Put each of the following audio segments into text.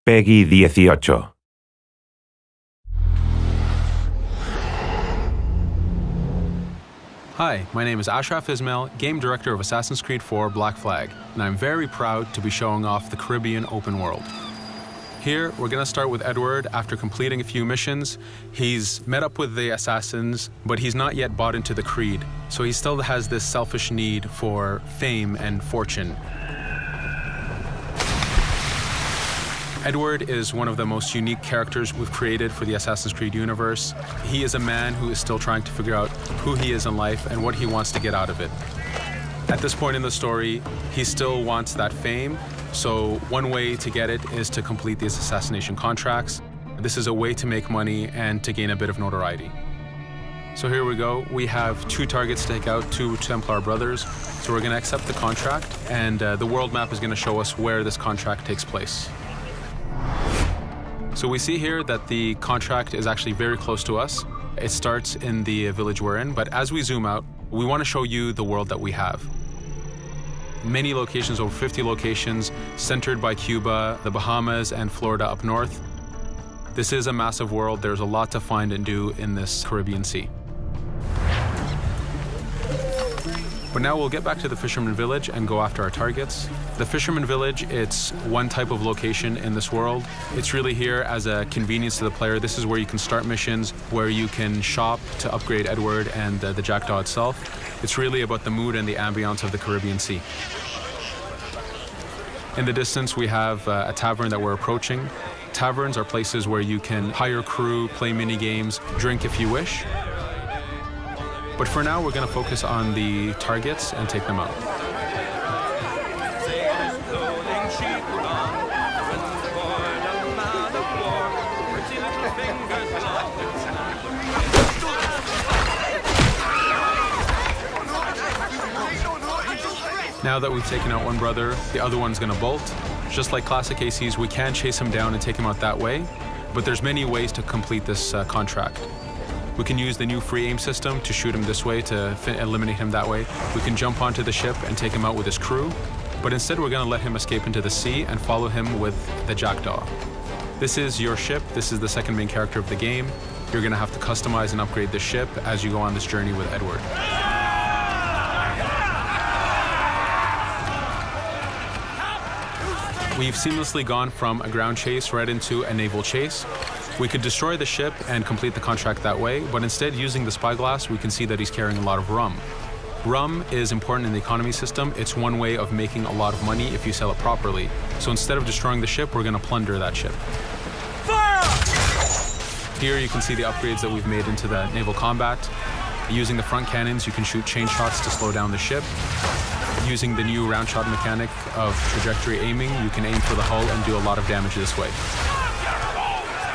Peggy 18. Hi, my name is Ashraf Ismail, Game Director of Assassin's Creed IV Black Flag, and I'm very proud to be showing off the Caribbean open world. Here, we're going to start with Edward. After completing a few missions, he's met up with the assassins, but he's not yet bought into the creed, so he still has this selfish need for fame and fortune. Edward is one of the most unique characters we've created for the Assassin's Creed universe. He is a man who is still trying to figure out who he is in life and what he wants to get out of it. At this point in the story, he still wants that fame, so one way to get it is to complete these assassination contracts. This is a way to make money and to gain a bit of notoriety. So here we go. We have 2 targets to take out, 2 Templar brothers. So we're going to accept the contract, and the world map is going to show us where this contract takes place. So we see here that the contract is actually very close to us. It starts in the village we're in, but as we zoom out, we want to show you the world that we have. Many locations, over 50 locations, centered by Cuba, the Bahamas, and Florida up north. This is a massive world. There's a lot to find and do in this Caribbean Sea. But now we'll get back to the Fisherman Village and go after our targets. The Fisherman Village, it's one type of location in this world. It's really here as a convenience to the player. This is where you can start missions, where you can shop to upgrade Edward and the Jackdaw itself. It's really about the mood and the ambiance of the Caribbean Sea. In the distance, we have a tavern that we're approaching. Taverns are places where you can hire crew, play mini games, drink if you wish. But for now, we're going to focus on the targets and take them out. Now that we've taken out one brother, the other one's going to bolt. Just like classic ACs, we can chase him down and take him out that way, but there's many ways to complete this contract. We can use the new free aim system to shoot him this way, to eliminate him that way. We can jump onto the ship and take him out with his crew, but instead we're going to let him escape into the sea and follow him with the Jackdaw. This is your ship. This is the second main character of the game. You're going to have to customize and upgrade the ship as you go on this journey with Edward. We've seamlessly gone from a ground chase right into a naval chase. We could destroy the ship and complete the contract that way, but instead, using the spyglass, we can see that he's carrying a lot of rum. Rum is important in the economy system. It's one way of making a lot of money if you sell it properly. So instead of destroying the ship, we're going to plunder that ship. Fire! Here you can see the upgrades that we've made into the naval combat. Using the front cannons, you can shoot chain shots to slow down the ship. Using the new round shot mechanic of trajectory aiming, you can aim for the hull and do a lot of damage this way.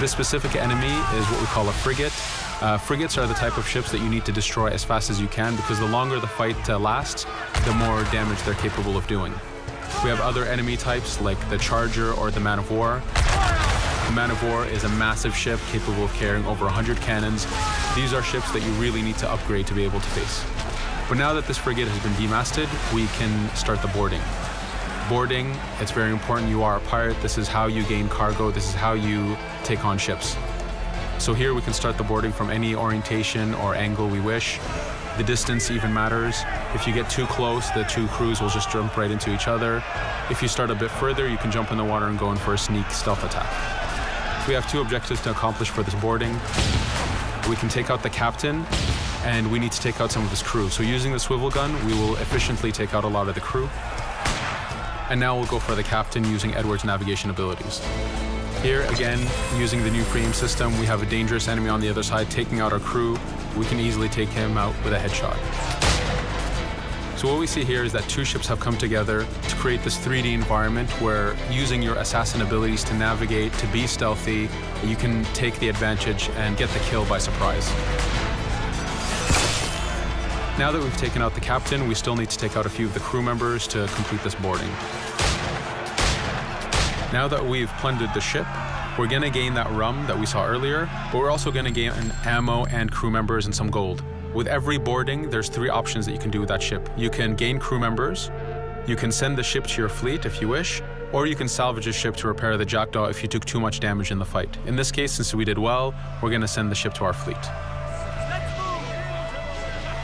This specific enemy is what we call a frigate. Frigates are the type of ships that you need to destroy as fast as you can, because the longer the fight lasts, the more damage they're capable of doing. We have other enemy types like the Charger or the Man of War. The Man of War is a massive ship capable of carrying over 100 cannons. These are ships that you really need to upgrade to be able to face. But now that this frigate has been demasted, we can start the boarding. Boarding, it's very important. You are a pirate. This is how you gain cargo. This is how you take on ships. So here we can start the boarding from any orientation or angle we wish. The distance even matters. If you get too close, the 2 crews will just jump right into each other. If you start a bit further, you can jump in the water and go in for a sneak stealth attack. We have 2 objectives to accomplish for this boarding. We can take out the captain, and we need to take out some of his crew. So using the swivel gun, we will efficiently take out a lot of the crew. And now we'll go for the captain using Edward's navigation abilities. Here, again, using the new free aim system, we have a dangerous enemy on the other side taking out our crew. We can easily take him out with a headshot. So what we see here is that 2 ships have come together to create this 3D environment where, using your assassin abilities to navigate, to be stealthy, you can take the advantage and get the kill by surprise. Now that we've taken out the captain, we still need to take out a few of the crew members to complete this boarding. Now that we've plundered the ship, we're going to gain that rum that we saw earlier, but we're also going to gain ammo and crew members and some gold. With every boarding, there's 3 options that you can do with that ship. You can gain crew members, you can send the ship to your fleet if you wish, or you can salvage a ship to repair the Jackdaw if you took too much damage in the fight. In this case, since we did well, we're going to send the ship to our fleet.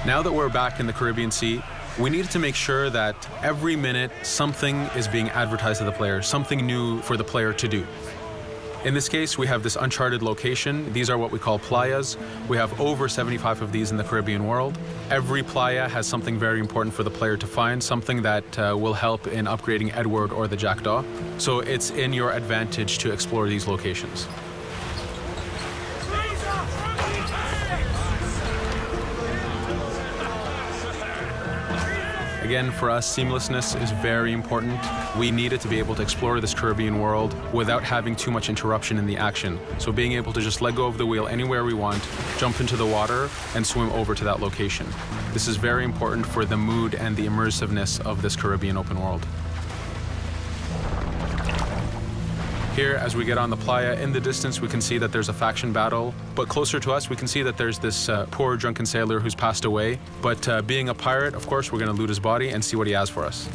Now that we're back in the Caribbean Sea, we needed to make sure that every minute something is being advertised to the player, something new for the player to do. In this case, we have this uncharted location. These are what we call playas. We have over 75 of these in the Caribbean world. Every playa has something very important for the player to find, something that will help in upgrading Edward or the Jackdaw. So it's in your advantage to explore these locations. Again, for us, seamlessness is very important. We needed to be able to explore this Caribbean world without having too much interruption in the action. So being able to just let go of the wheel anywhere we want, jump into the water, and swim over to that location. This is very important for the mood and the immersiveness of this Caribbean open world. Here, as we get on the playa, in the distance we can see that there's a faction battle, but closer to us we can see that there's this poor drunken sailor who's passed away. But being a pirate, of course, we're going to loot his body and see what he has for us.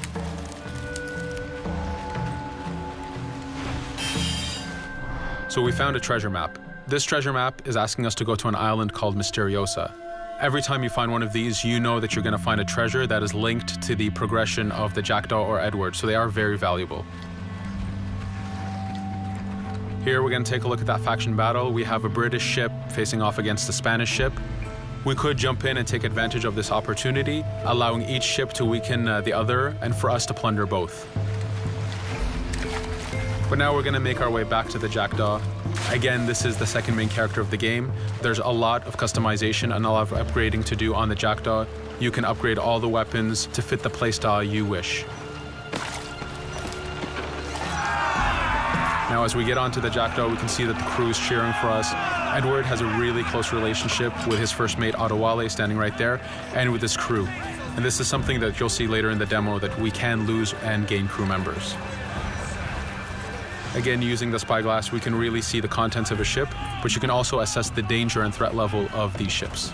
So we found a treasure map. This treasure map is asking us to go to an island called Misteriosa. Every time you find one of these, you know that you're going to find a treasure that is linked to the progression of the Jackdaw or Edward, so they are very valuable. Here we're going to take a look at that faction battle. We have a British ship facing off against a Spanish ship. We could jump in and take advantage of this opportunity, allowing each ship to weaken the other and for us to plunder both. But now we're going to make our way back to the Jackdaw. Again, this is the second main character of the game. There's a lot of customization and a lot of upgrading to do on the Jackdaw. You can upgrade all the weapons to fit the playstyle you wish. Now, as we get onto the Jackdaw, we can see that the crew is cheering for us. Edward has a really close relationship with his first mate, Adewale, standing right there, and with his crew. And this is something that you'll see later in the demo, that we can lose and gain crew members. Again, using the spyglass, we can really see the contents of a ship, but you can also assess the danger and threat level of these ships.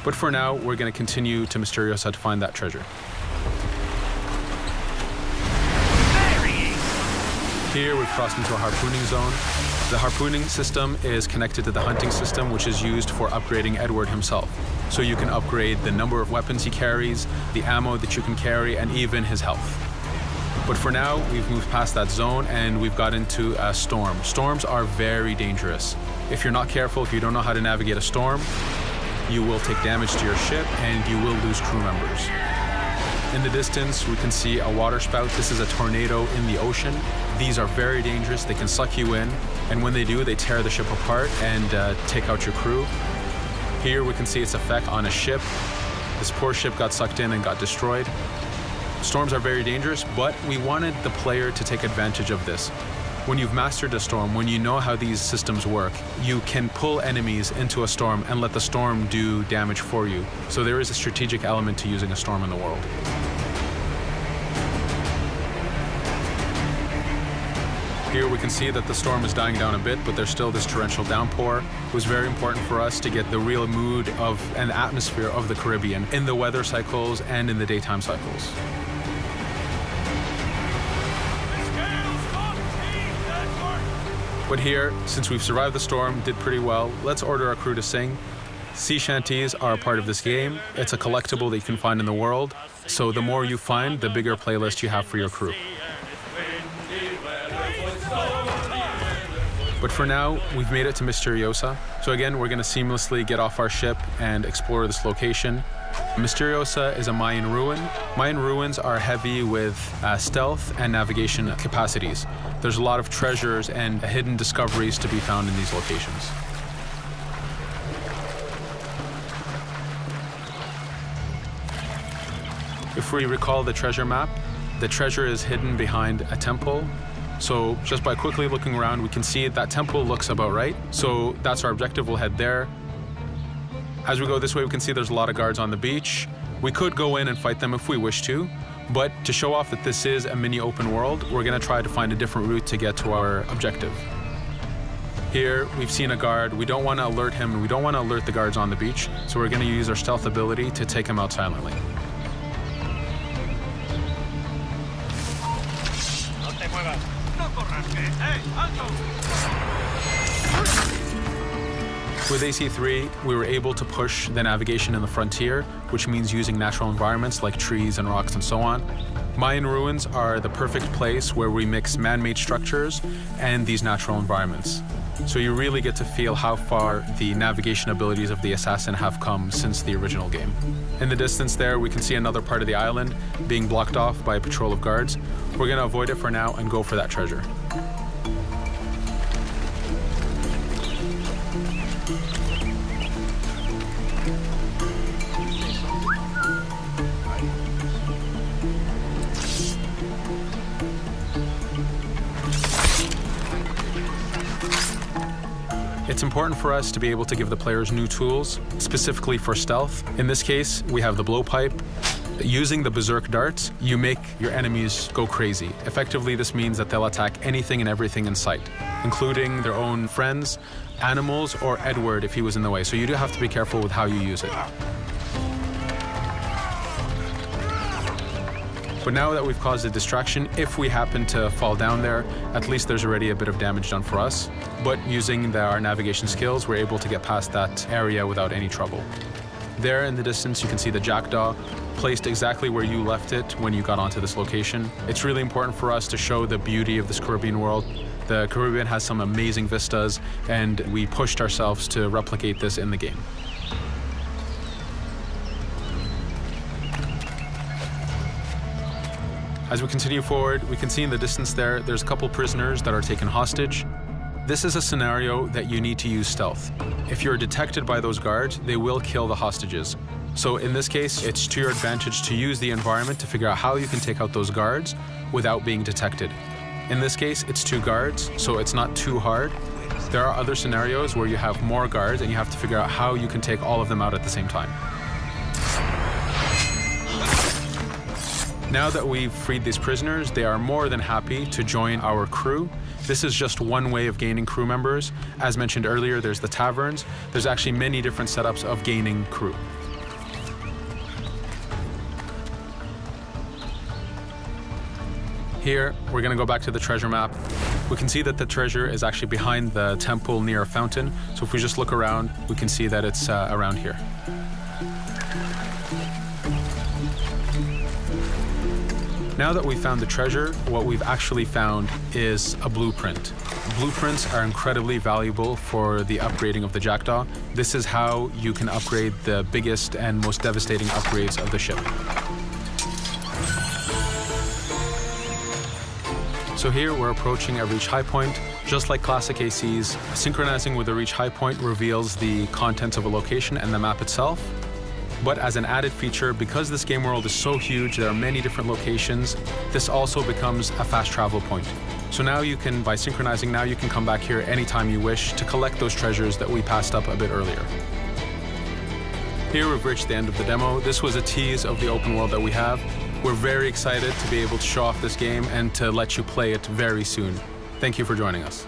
But for now, we're going to continue to Misteriosa to find that treasure. Here we've crossed into a harpooning zone. The harpooning system is connected to the hunting system, which is used for upgrading Edward himself. So you can upgrade the number of weapons he carries, the ammo that you can carry, and even his health. But for now, we've moved past that zone and we've got into a storm. Storms are very dangerous. If you're not careful, if you don't know how to navigate a storm, you will take damage to your ship and you will lose crew members. In the distance, we can see a water spout. This is a tornado in the ocean. These are very dangerous. They can suck you in, and when they do, they tear the ship apart and take out your crew. Here we can see its effect on a ship. This poor ship got sucked in and got destroyed. Storms are very dangerous, but we wanted the player to take advantage of this. When you've mastered a storm, when you know how these systems work, you can pull enemies into a storm and let the storm do damage for you. So there is a strategic element to using a storm in the world. Here we can see that the storm is dying down a bit, but there's still this torrential downpour. It was very important for us to get the real mood of and atmosphere of the Caribbean in the weather cycles and in the daytime cycles. But here, since we've survived the storm, did pretty well, let's order our crew to sing. Sea shanties are a part of this game. It's a collectible that you can find in the world. So the more you find, the bigger playlist you have for your crew. But for now, we've made it to Misteriosa. So again, we're going to seamlessly get off our ship and explore this location. Misteriosa is a Mayan ruin. Mayan ruins are heavy with stealth and navigation capacities. There's a lot of treasures and hidden discoveries to be found in these locations. If we recall the treasure map, the treasure is hidden behind a temple. So just by quickly looking around, we can see that temple looks about right. So that's our objective. We'll head there. As we go this way, we can see there's a lot of guards on the beach. We could go in and fight them if we wish to, but to show off that this is a mini open world, we're going to try to find a different route to get to our objective. Here, we've seen a guard. We don't want to alert him, and we don't want to alert the guards on the beach, so we're going to use our stealth ability to take him out silently. With AC3, we were able to push the navigation in the frontier, which means using natural environments like trees and rocks and so on. Mayan ruins are the perfect place where we mix man-made structures and these natural environments. So you really get to feel how far the navigation abilities of the assassin have come since the original game. In the distance there, we can see another part of the island being blocked off by a patrol of guards. We're going to avoid it for now and go for that treasure. It's important for us to be able to give the players new tools, specifically for stealth. In this case, we have the blowpipe. Using the berserk darts, you make your enemies go crazy. Effectively, this means that they'll attack anything and everything in sight, including their own friends, animals, or Edward if he was in the way. So you do have to be careful with how you use it. But now that we've caused a distraction, if we happen to fall down there, at least there's already a bit of damage done for us. But using our navigation skills, we're able to get past that area without any trouble. There in the distance, you can see the jackdaw placed exactly where you left it when you got onto this location. It's really important for us to show the beauty of this Caribbean world. The Caribbean has some amazing vistas, and we pushed ourselves to replicate this in the game. As we continue forward, we can see in the distance there's a couple prisoners that are taken hostage. This is a scenario that you need to use stealth. If you're detected by those guards, they will kill the hostages. So in this case, it's to your advantage to use the environment to figure out how you can take out those guards without being detected. In this case, it's 2 guards, so it's not too hard. There are other scenarios where you have more guards and you have to figure out how you can take all of them out at the same time. Now that we've freed these prisoners, they are more than happy to join our crew. This is just one way of gaining crew members. As mentioned earlier, there's the taverns. There's actually many different setups of gaining crew. Here, we're going to go back to the treasure map. We can see that the treasure is actually behind the temple near a fountain. So if we just look around, we can see that it's around here. Now that we've found the treasure, what we've actually found is a blueprint. Blueprints are incredibly valuable for the upgrading of the jackdaw. This is how you can upgrade the biggest and most devastating upgrades of the ship. So here we're approaching a reach high point. Just like classic ACs, synchronizing with a reach high point reveals the contents of a location and the map itself. But as an added feature, because this game world is so huge, there are many different locations, this also becomes a fast travel point. So now you can, by synchronizing, now you can come back here anytime you wish to collect those treasures that we passed up a bit earlier. Here we've reached the end of the demo. This was a tease of the open world that we have. We're very excited to be able to show off this game and to let you play it very soon. Thank you for joining us.